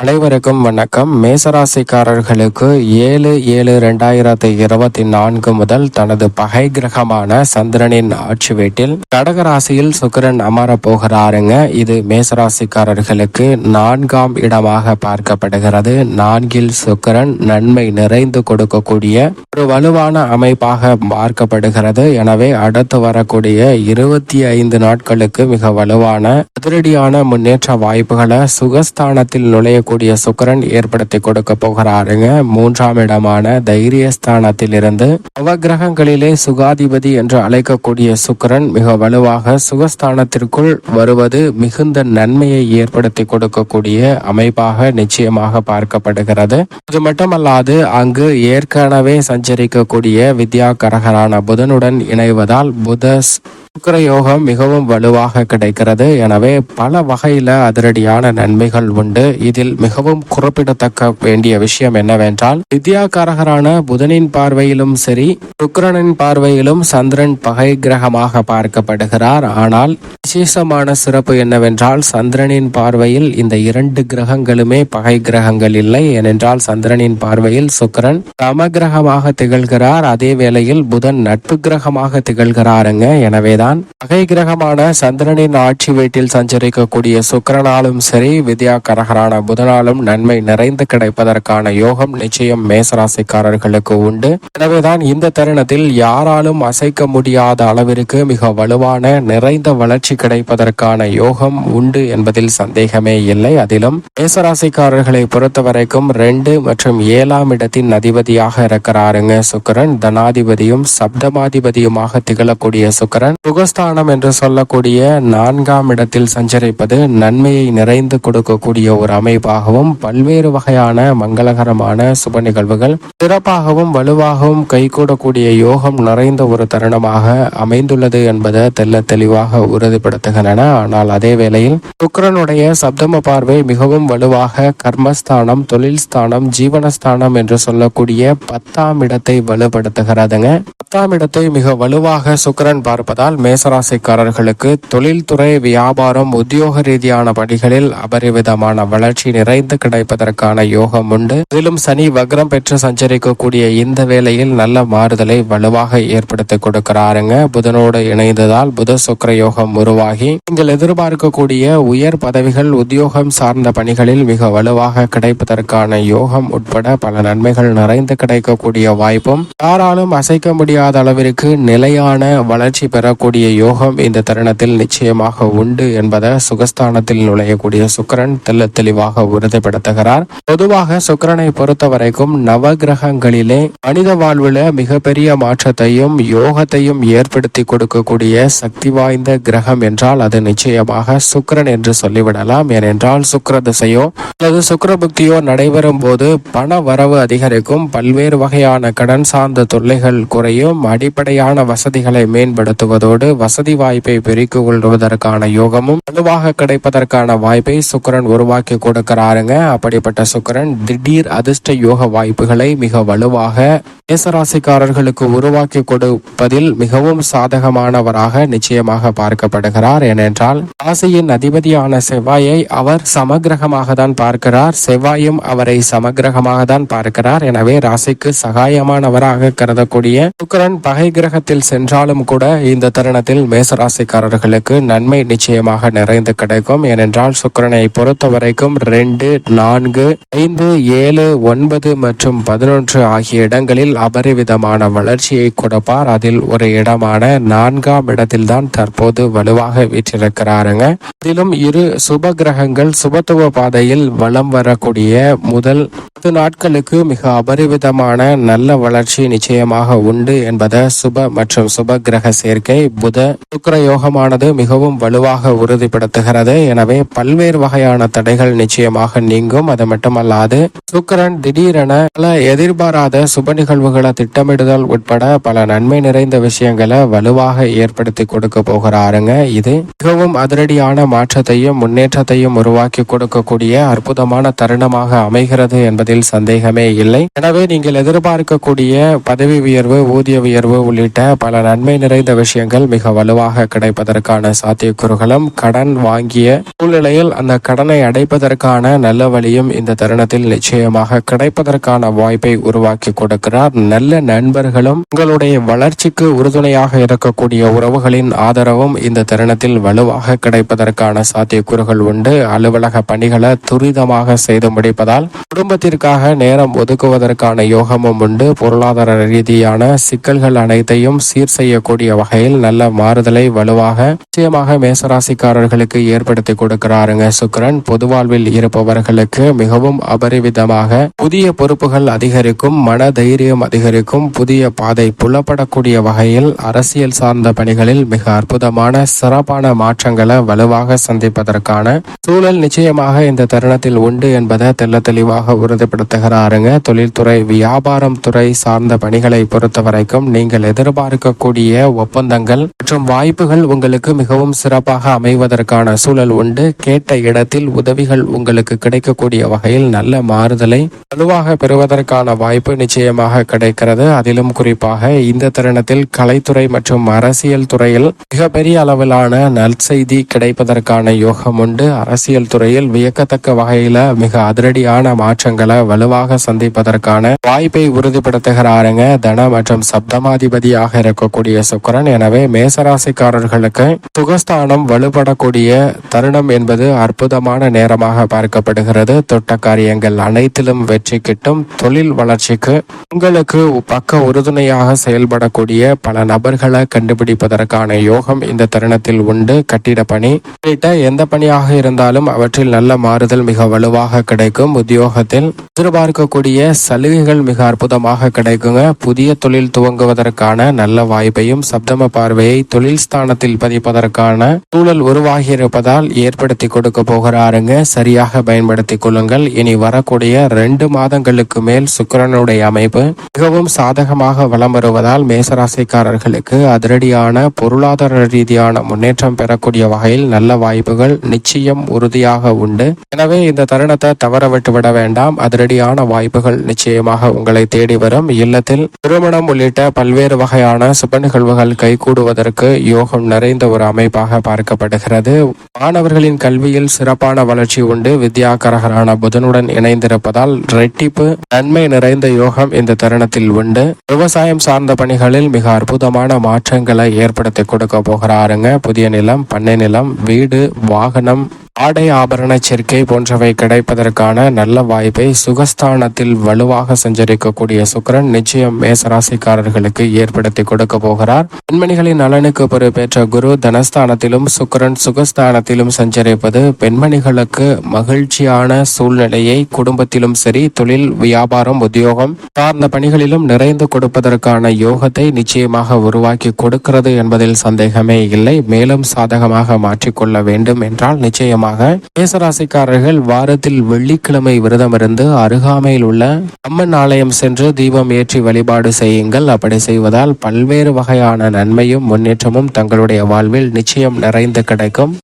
அனைவருக்கும் வணக்கம். மேசராசிக்காரர்களுக்கு 7/7/2024 முதல் தனது பகை கிரகமான சந்திரனின் ஆட்சி வீட்டில் கடகராசியில் சுக்கிரன் அமர போகிறாருங்க. இது மேசராசிக்காரர்களுக்கு 4ஆம் இடமாக பார்க்கப்படுகிறது. 4இல் சுக்கிரன் நன்மை நிறைந்து கொடுக்கக்கூடிய ஒரு வலுவான அமைப்பாக பார்க்கப்படுகிறது. எனவே அடுத்து வரக்கூடிய 25 நாட்களுக்கு மிக வலுவான அதிரடியான முன்னேற்ற வாய்ப்புகளை சுகஸ்தானத்தில் நுழைய கூடிய சுக்கிரன் ஏற்படுத்தி கொடுக்க போகிறாருங்க. 3ஆம் இடமான தைரியஸ்தானத்தில் இருந்து நவகிரகங்களிலே சுகாதிபதி என்று அழைக்கக்கூடிய சுக்கிரன் மிக வலுவாக சுகஸ்தானத்திற்குள் வருவது மிகுந்த நன்மையை ஏற்படுத்தி கொடுக்கக்கூடிய அமைப்பாக நிச்சயமாக பார்க்கப்படுகிறது. இது மட்டுமல்லாது அங்கு ஏற்கனவே சஞ்சரிக்கக்கூடிய வித்யாகரகரான புதனுடன் இணைவதால் சுக்கிர யோகம் மிகவும் வலுவாக கிடைக்கிறது. எனவே பல வகையில அதிரடியான நன்மைகள் உண்டு. இதில் மிகவும் குறிப்பிடத்தக்க வேண்டிய விஷயம் என்னவென்றால், வித்யாகாரகரான புதனின் பார்வையிலும் சரி, சுக்கிரனின் பார்வையிலும் சந்திரன் பகை கிரகமாக பார்க்கப்படுகிறார். ஆனால் விசேஷமான சிறப்பு என்னவென்றால், சந்திரனின் பார்வையில் இந்த 2 கிரகங்களுமே பகை கிரகங்கள் இல்லை. ஏனென்றால் சந்திரனின் பார்வையில் சுக்கிரன் சமகிரகமாக திகழ்கிறார். அதே வேளையில் புதன் நட்பு கிரகமாக திகழ்கிறாருங்க. எனவேதான் பகை கிரகமான சந்திரனின் ஆட்சி வீட்டில் சஞ்சரிக்கக்கூடிய சுக்கிரனாலும் சரி, வித்யாகரகரான புதனாலும் நன்மை நிறைந்து கிடைப்பதற்கான யோகம் நிச்சயம் மேசராசிக்காரர்களுக்கு உண்டு. எனவேதான் இந்த தருணத்தில் யாராலும் அசைக்க முடியாத அளவிற்கு மிக வலுவான நிறைந்த வளர்ச்சி கிடைப்பதற்கான யோகம் உண்டு என்பதில் சந்தேகமே இல்லை. அதிலும் மேசராசிக்காரர்களை பொறுத்தவரைக்கும் 2 மற்றும் 7ஆம் இடத்தின் அதிபதியாக இருக்கிறாருங்க சுக்கிரன். தனாதிபதியும் சப்தமாதிபதியுமாக திகழக்கூடிய சுக்கிரன் சுகஸ்தானம் என்று சொல்லக்கூடிய 4ஆம் இடத்தில் சஞ்சரிப்பது நன்மையை நிறைந்து கொடுக்கக்கூடிய ஒரு அமைப்பாகவும் பல்வேறு வகையான மங்களகரமான சுப நிகழ்வுகள் சிறப்பாகவும் வலுவாகவும் கைகூடக்கூடிய யோகம் நிறைந்த ஒரு தருணமாக அமைந்துள்ளது என்பதை தெல்ல தெளிவாக உறுதிப்படுத்துகின்றன. ஆனால் அதே வேளையில் சுக்கிரனுடைய சப்தம பார்வை மிகவும் வலுவாக கர்மஸ்தானம், தொழில் ஸ்தானம், ஜீவனஸ்தானம் என்று சொல்லக்கூடிய 10ஆம் இடத்தை வலுப்படுத்துகிறதுங்க. 10ஆம் இடத்தை மிக வலுவாக சுக்கிரன் பார்ப்பதால் மேசராசிக்காரர்களுக்கு தொழில்துறை, வியாபாரம், உத்தியோக ரீதியான பணிகளில் அபரிவிதமான வளர்ச்சி நிறைந்து கிடைப்பதற்கான யோகம் உண்டு. இதிலும் சனி வக்ரம் பெற்று சஞ்சரிக்கக்கூடிய இந்த வேளையில் நல்ல மாறுதலை வலுவாக ஏற்படுத்தி கொடுக்கிறாருங்க. புதனோடு இணைந்ததால் புத சுக்கிர யோகம் உருவாகி நீங்கள் எதிர்பார்க்கக்கூடிய உயர் பதவிகள், உத்தியோகம் சார்ந்த பணிகளில் மிக வலுவாக கிடைப்பதற்கான யோகம் உட்பட பல நன்மைகள் நிறைந்து கிடைக்கக்கூடிய வாய்ப்பும் யாராலும் அசைக்க முடியாத அளவிற்கு நிலையான வளர்ச்சி பெறக்கூடிய யோகம் இந்த தருணத்தில் நிச்சயமாக உண்டு என்பதை சுகஸ்தானத்தில் நுழையக்கூடிய சுக்கிரன் தெல்ல தெளிவாக உறுதிப்படுத்துகிறார். பொதுவாக சுக்கிரனை பொறுத்த வரைக்கும் நவகிரகங்களிலே மனித வாழ்வுல மிகப்பெரிய மாற்றத்தையும் யோகத்தையும் ஏற்படுத்தி கொடுக்கக்கூடிய சக்தி வாய்ந்த கிரகம் என்றால் அது நிச்சயமாக சுக்கிரன் என்று சொல்லிவிடலாம். ஏனென்றால் சுக்கிர திசையோ அல்லது சுக்கிர புக்தியோ நடைபெறும் போது பண வரவு அதிகரிக்கும், பல்வேறு வகையான கடன் சார்ந்த தொல்லைகள் குறையும், அடிப்படையான வசதிகளை மேம்படுத்துவதோடு வசதி வாய்ப்பை பெருக்கிக் கொள்வதற்கான யோகமும் வலுவாக கிடைப்பதற்கான வாய்ப்பை சுக்கிரன் உருவாக்கி கொடுக்கிறாருங்க. அப்படிப்பட்ட சுக்கிரன் திடீர் அதிர்ஷ்ட யோக வாய்ப்புகளை மிக வலுவாக மேசராசிக்காரர்களுக்கு உருவாக்கி கொடுப்பதில் மிகவும் சாதகமானவராக நிச்சயமாக பார்க்கப்படுகிறார். ஏனென்றால் ராசியின் அதிபதியான செவ்வாயை அவர் சமகிரகமாக தான் பார்க்கிறார். செவ்வாயும் அவரை சமகிரகமாக தான் பார்க்கிறார். எனவே ராசிக்கு சகாயமானவராக கருதக்கூடிய சுக்கிரன் பகை கிரகத்தில் சென்றாலும் கூட இந்த தருணத்தில் மேசராசிக்காரர்களுக்கு நன்மை நிச்சயமாக நிறைந்து கிடைக்கும். ஏனென்றால் சுக்கிரனை பொறுத்த வரைக்கும் 2, 4, 5, 7, 9 மற்றும் 11 ஆகிய இடங்களில் அபரிவிதமான வளர்ச்சியை கொடுப்பார். அதில் ஒரு இடமான 4ஆம் இடத்தில் தான் தற்போது வலுவாக வீற்றிருக்கிறாருங்க. அதிலும் 2 சுப கிரகங்கள் சுபத்துவ பாதையில் வலம் வரக்கூடிய முதல் 10 நாட்களுக்கு மிக அபரிவிதமான நல்ல வளர்ச்சி நிச்சயமாக உண்டு என்பதை சுப மற்றும் சுப கிரக சேர்க்கை புத சுக்கிர யோகமானது மிகவும் வலுவாக உறுதிப்படுத்துகிறது. எனவே பல்வேறு வகையான தடைகள் நிச்சயமாக நீங்கும். அது மட்டுமல்லாது சுக்கிரன் திடீரென பல எதிர்பாராத சுப நிகழ்வுகளை திட்டமிடுதல் உட்பட பல நன்மை நிறைந்த விஷயங்களை வலுவாக ஏற்படுத்தி கொடுக்க போகிறாருங்க. இது மிகவும் அதிரடியான மாற்றத்தையும் முன்னேற்றத்தையும் உருவாக்கி கொடுக்கக்கூடிய அற்புதமான தருணமாக அமைகிறது என்பதில் சந்தேகமே இல்லை. எனவே நீங்கள் எதிர்பார்க்கக்கூடிய பதவி உயர்வு, ஊதிய உயர்வு உள்ளிட்ட பல நன்மை நிறைந்த விஷயங்கள் பணிகள் மிக வலுவாக கிடைப்பதற்கான சாத்தியக்கூறுகளும், கடன் வாங்கிய சூழ்நிலையில் அந்த கடனை அடைப்பதற்கான நல்ல வழியும் இந்த தருணத்தில் நிச்சயமாக கிடைப்பதற்கான வாய்ப்பை உருவாக்கி கொடுக்கிறார். நல்ல நண்பர்களும் உங்களுடைய வளர்ச்சிக்கு உறுதுணையாக இருக்கக்கூடிய உறவுகளின் ஆதரவும் இந்த தருணத்தில் வலுவாக கிடைப்பதற்கான சாத்தியக்கூறுகள் உண்டு. அலுவலக பணிகளை துரிதமாக செய்து முடிப்பதால் குடும்பத்திற்காக நேரம் ஒதுக்குவதற்கான யோகமும் உண்டு. பொருளாதார ரீதியான சிக்கல்கள் அனைத்தையும் சீர் செய்யக்கூடிய வகையில் நல்ல மாறுதலை வலுவாக நிச்சயமாக மேசராசிக்காரர்களுக்கு ஏற்படுத்தி கொடுக்கிறாருங்க சுக்கிரன். பொது வாழ்வில் இருப்பவர்களுக்கு மிகவும் அபரிவிதமாக புதிய பொறுப்புகள் அதிகரிக்கும், மன தைரியம் அதிகரிக்கும், புதிய பாதை புலப்படக்கூடிய வகையில் அரசியல் சார்ந்த பணிகளில் மிக அற்புதமான சிறப்பான மாற்றங்களை வலுவாக சந்திப்பதற்கான சூழல் நிச்சயமாக இந்த தருணத்தில் உண்டு என்பதை தெல்ல தெளிவாக உறுதிப்படுத்துகிறாருங்க. தொழில்துறை, வியாபாரம் துறை சார்ந்த பணிகளை பொறுத்த வரைக்கும் நீங்கள் எதிர்பார்க்கக்கூடிய ஒப்பந்தங்கள் மற்றும் வாய்ப்புகள் உங்களுக்கு மிகவும் சிறப்பாக அமைவதற்கான சூழல் உண்டு. கேட்ட இடத்தில் உதவிகள் உங்களுக்கு கிடைக்கக்கூடிய வகையில் நல்ல மாறுதலை வலுவாக பெறுவதற்கான வாய்ப்பு நிச்சயமாக கிடைக்கிறது. அதிலும் குறிப்பாக இந்த தருணத்தில் கலைத்துறை மற்றும் அரசியல் துறையில் மிகப்பெரிய அளவிலான நற்செய்தி கிடைப்பதற்கான யோகம் உண்டு. அரசியல் துறையில் வியக்கத்தக்க வகையில மிக அதிரடியான மாற்றங்களை வலுவாக சந்திப்பதற்கான வாய்ப்பை உறுதிப்படுத்துகிறாருங்க தன மற்றும் சப்தமாதிபதியாக இருக்கக்கூடிய சுக்கிரன். எனவே மேசராசிக்காரர்களுக்கு சுகஸ்தானம் வலுப்படக்கூடிய தருணம் என்பது அற்புதமான நேரமாக பார்க்கப்படுகிறது. தொட்ட காரியங்கள் அனைத்திலும் வெற்றி கிட்டும். தொழில் வளர்ச்சிக்கு உங்களுக்கு பக்க உறுதுணையாக செயல்படக்கூடிய பல நபர்களை கண்டுபிடிப்பதற்கான யோகம் இந்த தருணத்தில் உண்டு. கட்டிட பணி உள்ளிட்ட எந்த பணியாக இருந்தாலும் அவற்றில் நல்ல மாறுதல் மிக வலுவாக கிடைக்கும். உத்தியோகத்தில் எதிர்பார்க்கக்கூடிய சலுகைகள் மிக அற்புதமாக கிடைக்குங்க. புதிய தொழில் துவங்குவதற்கான நல்ல வாய்ப்பையும் சப்தம பார்வையை தொழில் ஸ்தானத்தில் பதிப்பதற்கான சூழல் உருவாகி இருப்பதால் ஏற்படுத்தி கொடுக்க போகிறாருங்க. சரியாக பயன்படுத்திக் கொள்ளுங்கள். இனி வரக்கூடிய 2 மாதங்களுக்கு மேல் சுக்கிரனுடைய அமைப்பு மிகவும் சாதகமாக வலம் வருவதால் மேசராசிக்காரர்களுக்கு அதிரடியான பொருளாதார ரீதியான முன்னேற்றம் பெறக்கூடிய வகையில் நல்ல வாய்ப்புகள் நிச்சயம் உறுதியாக உண்டு. எனவே இந்த தருணத்தை தவற விட்டுவிட வேண்டாம். அதிரடியான வாய்ப்புகள் நிச்சயமாக உங்களை தேடி வரும். இல்லத்தில் திருமணம் உள்ளிட்ட பல்வேறு வகையான சுப நிகழ்வுகள் கைகூடுவதற்கு யோகம் நிறைந்த ஒரு அமைப்பாக பார்க்கப்படுகிறது. மாணவர்களின் கல்வியில் சிறப்பான வளர்ச்சி உண்டு. வித்யாகரகரான புதனுடன் இணைந்திருப்பதால் ரெட்டிப்பு நன்மை நிறைந்த யோகம் இந்த தருணத்தில் உண்டு. விவசாயம் சார்ந்த பணிகளில் மிக அற்புதமான மாற்றங்களை ஏற்படுத்தி கொடுக்க போகிறாருங்க. புதிய நிலம், பண்ணை நிலம், வீடு, வாகனம், ஆடை ஆபரண சேர்க்கை போன்றவை கிடைப்பதற்கான நல்ல வாய்ப்பை சுகஸ்தானத்தில் வலுவாக சஞ்சரிக்கக்கூடிய சுக்கிரன் நிச்சயம் மேசராசிக்காரர்களுக்கு ஏற்படுத்தி கொடுக்க போகிறார். பெண்மணிகளின் நலனுக்கு பொறுப்பேற்ற குரு தனஸ்தானத்திலும் சுக்கிரன் சுகஸ்தானத்திலும் சஞ்சரிப்பது பெண்மணிகளுக்கு மகிழ்ச்சியான சூழ்நிலையை குடும்பத்திலும் சரி, தொழில், வியாபாரம், உத்தியோகம் சார்ந்த பணிகளிலும் நிறைந்து கொடுப்பதற்கான யோகத்தை நிச்சயமாக உருவாக்கி கொடுக்கிறது என்பதில் சந்தேகமே இல்லை. மேலும் சாதகமாக மாற்றிக்கொள்ள வேண்டும் என்றால் நிச்சயமாக மேசராசிக்காரர்கள் வாரத்தில் வெள்ளிக்கிழமை விரதமிருந்து அருகாமையில் உள்ள அம்மன் ஆலயம் சென்று தீபம் ஏற்றி வழிபாடு செய்யுங்கள். அப்படி செய்வதால் பல்வேறு வகையான நன்மையும் முன்னேற்றமும் தங்களுடைய வாழ்வில் நிச்சயம் நிறைந்து கிடைக்கும்.